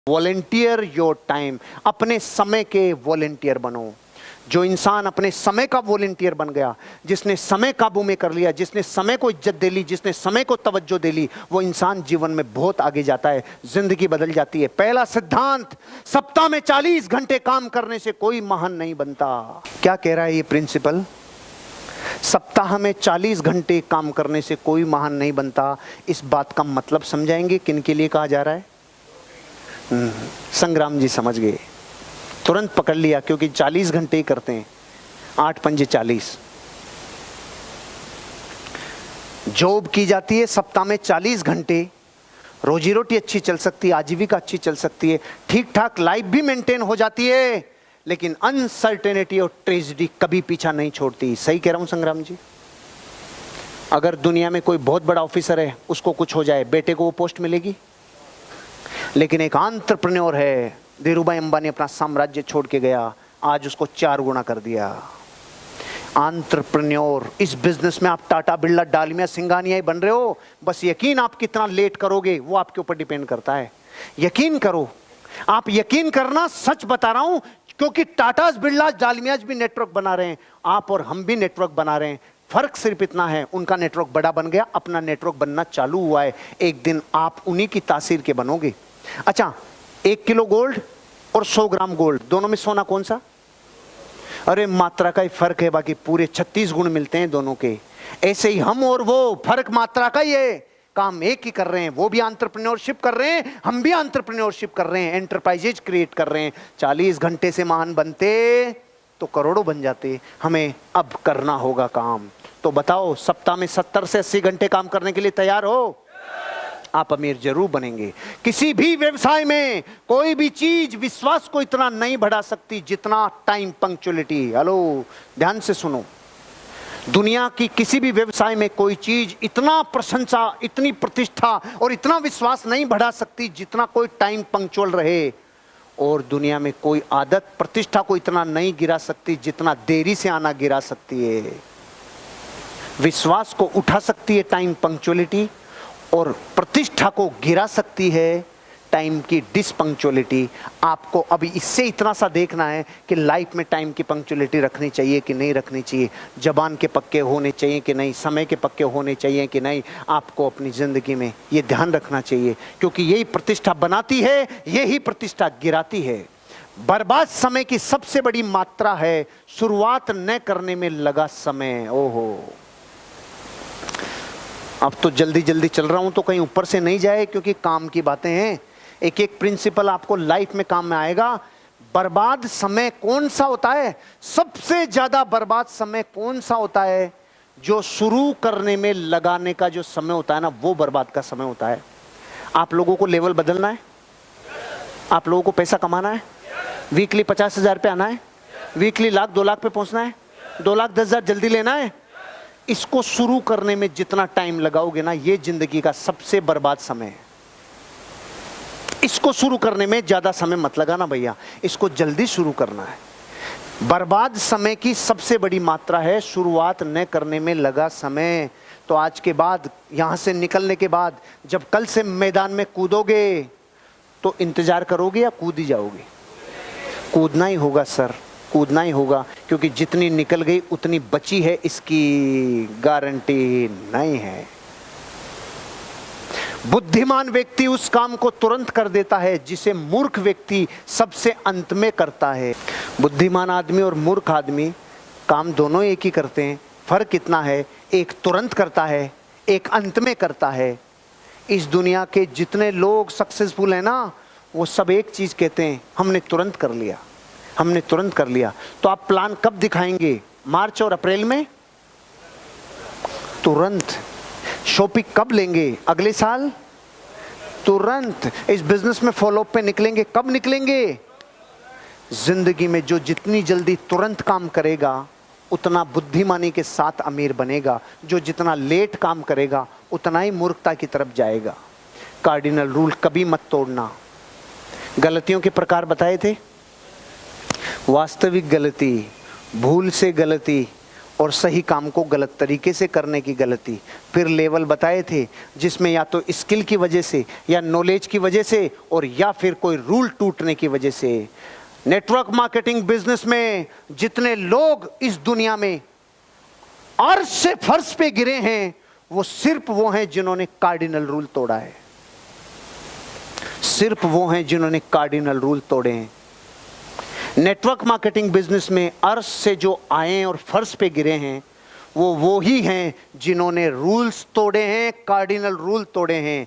Volunteer your time, अपने समय के वॉलेंटियर बनो। जो इंसान अपने समय का वॉलेंटियर बन गया, जिसने समय काबू में कर लिया, जिसने समय को इज्जत दे ली, जिसने समय को तवज्जो दे ली, वो इंसान जीवन में बहुत आगे जाता है, जिंदगी बदल जाती है। पहला सिद्धांत, सप्ताह में 40 घंटे काम करने से कोई महान नहीं बनता। क्या कह रहा है ये प्रिंसिपल? सप्ताह में 40 घंटे काम करने से कोई महान नहीं बनता। इस बात का मतलब समझाएंगे किन के लिए कहा जा रहा है? संग्राम जी समझ गए, तुरंत पकड़ लिया, क्योंकि 40 घंटे ही करते हैं, 8 पंजे 40। जॉब की जाती है सप्ताह में 40 घंटे, रोजी रोटी अच्छी चल सकती है, आजीविका अच्छी चल सकती है, ठीक ठाक लाइफ भी मेंटेन हो जाती है, लेकिन अनसर्टेनिटी और ट्रेजेडी कभी पीछा नहीं छोड़ती। सही कह रहा हूं संग्राम जी? अगर दुनिया में कोई बहुत बड़ा ऑफिसर है, उसको कुछ हो जाए, बेटे को वो पोस्ट मिलेगी। लेकिन एक एंटरप्रेन्योर है, धीरूभाई अंबानी अपना साम्राज्य छोड़ के गया, आज उसको 4 गुना कर दिया। एंटरप्रेन्योर, इस बिजनेस में आप टाटा बिरला डालमिया सिंघानिया ही बन रहे हो, बस यकीन आप कितना लेट करोगे वो आपके ऊपर डिपेंड करता है। यकीन करो, आप यकीन करना, सच बता रहा हूं, क्योंकि टाटा बिरला डालमियाज भी नेटवर्क बना रहे हैं, आप और हम भी नेटवर्क बना रहे हैं। फर्क सिर्फ इतना है, उनका नेटवर्क बड़ा बन गया, अपना नेटवर्क बनना चालू हुआ है। एक दिन आप उन्हीं की तासीर के बनोगे। अच्छा, 1 किलो गोल्ड और 100 ग्राम गोल्ड, दोनों में सोना कौन सा? अरे मात्रा का ही फर्क है, बाकी पूरे 36 गुण मिलते हैं दोनों के। ऐसे ही हम और वो, फर्क मात्रा का ही है, काम एक ही कर रहे हैं। वो भी एंटरप्रेन्योरशिप कर रहे हैं, हम भी एंटरप्रेन्योरशिप कर रहे हैं, एंटरप्राइजेज क्रिएट कर रहे हैं। 40 घंटे से महान बनते तो करोड़ों बन जाते। हमें अब करना होगा काम। तो बताओ, सप्ताह में 70 से 80 घंटे काम करने के लिए तैयार हो? आप अमीर जरूर बनेंगे। किसी भी व्यवसाय में कोई भी चीज विश्वास को इतना नहीं बढ़ा सकती जितना टाइम पंक्चुअलिटी। हेलो, ध्यान से सुनो। दुनिया की किसी भी व्यवसाय में कोई चीज इतना प्रशंसा, इतनी प्रतिष्ठा और इतना विश्वास नहीं बढ़ा सकती जितना कोई टाइम पंक्चुअल रहे। और दुनिया में कोई आदत प्रतिष्ठा को इतना नहीं गिरा सकती जितना देरी से आना गिरा सकती है। विश्वास को उठा सकती है टाइम पंक्चुअलिटी, और प्रतिष्ठा को गिरा सकती है टाइम की डिसपंक्चुअलिटी। आपको अभी इससे इतना सा देखना है कि लाइफ में टाइम की पंक्चुअलिटी रखनी चाहिए कि नहीं रखनी चाहिए, जबान के पक्के होने चाहिए कि नहीं, समय के पक्के होने चाहिए कि नहीं। आपको अपनी जिंदगी में ये ध्यान रखना चाहिए, क्योंकि यही प्रतिष्ठा बनाती है, यही प्रतिष्ठा गिराती है। बर्बाद समय की सबसे बड़ी मात्रा है शुरुआत न करने में लगा समय। ओहो, अब तो जल्दी जल्दी चल रहा हूं तो कहीं ऊपर से नहीं जाए, क्योंकि काम की बातें हैं। एक एक प्रिंसिपल आपको लाइफ में काम में आएगा। बर्बाद समय कौन सा होता है? सबसे ज्यादा बर्बाद समय कौन सा होता है? जो शुरू करने में लगाने का जो समय होता है ना, वो बर्बाद का समय होता है। आप लोगों को लेवल बदलना है, आप लोगों को पैसा कमाना है, वीकली 50,000 पे आना है, वीकली 1 लाख 2 लाख पे पहुंचना है, 2 लाख 10 हजार जल्दी लेना है। इसको शुरू करने में जितना टाइम लगाओगे ना, ये जिंदगी का सबसे बर्बाद समय है। इसको शुरू करने में ज्यादा समय मत लगाना भैया, इसको जल्दी शुरू करना है। बर्बाद समय की सबसे बड़ी मात्रा है शुरुआत न करने में लगा समय। तो आज के बाद, यहां से निकलने के बाद, जब कल से मैदान में कूदोगे तो इंतजार करोगे या कूद ही जाओगे? कूदना ही होगा सर, कूदना ही होगा, क्योंकि जितनी निकल गई उतनी बची है, इसकी गारंटी नहीं है। बुद्धिमान व्यक्ति उस काम को तुरंत कर देता है जिसे मूर्ख व्यक्ति सबसे अंत में करता है। बुद्धिमान आदमी और मूर्ख आदमी काम दोनों एक ही करते हैं, फर्क इतना है, एक तुरंत करता है, एक अंत में करता है। इस दुनिया के जितने लोग सक्सेसफुल हैं ना, वो सब एक चीज कहते हैं, हमने तुरंत कर लिया, हमने तुरंत कर लिया। तो आप प्लान कब दिखाएंगे? मार्च और अप्रैल में? तुरंत। शॉपिंग कब लेंगे? अगले साल? तुरंत। इस बिजनेस में फॉलोअप पे निकलेंगे? कब निकलेंगे? जिंदगी में जो जितनी जल्दी तुरंत काम करेगा उतना बुद्धिमानी के साथ अमीर बनेगा, जो जितना लेट काम करेगा उतना ही मूर्खता की तरफ जाएगा। कार्डिनल रूल कभी मत तोड़ना। गलतियों के प्रकार बताए थे, वास्तविक गलती, भूल से गलती और सही काम को गलत तरीके से करने की गलती। फिर लेवल बताए थे जिसमें या तो स्किल की वजह से या नॉलेज की वजह से और या फिर कोई रूल टूटने की वजह से। नेटवर्क मार्केटिंग बिजनेस में जितने लोग इस दुनिया में अर्श से फर्श पे गिरे हैं वो सिर्फ वो हैं जिन्होंने कार्डिनल रूल तोड़ा है, सिर्फ वो हैं जिन्होंने कार्डिनल रूल तोड़े हैं। नेटवर्क मार्केटिंग बिजनेस में अर्श से जो आए और फर्श पे गिरे हैं वो ही हैं जिन्होंने रूल्स तोड़े हैं, कार्डिनल रूल तोड़े हैं।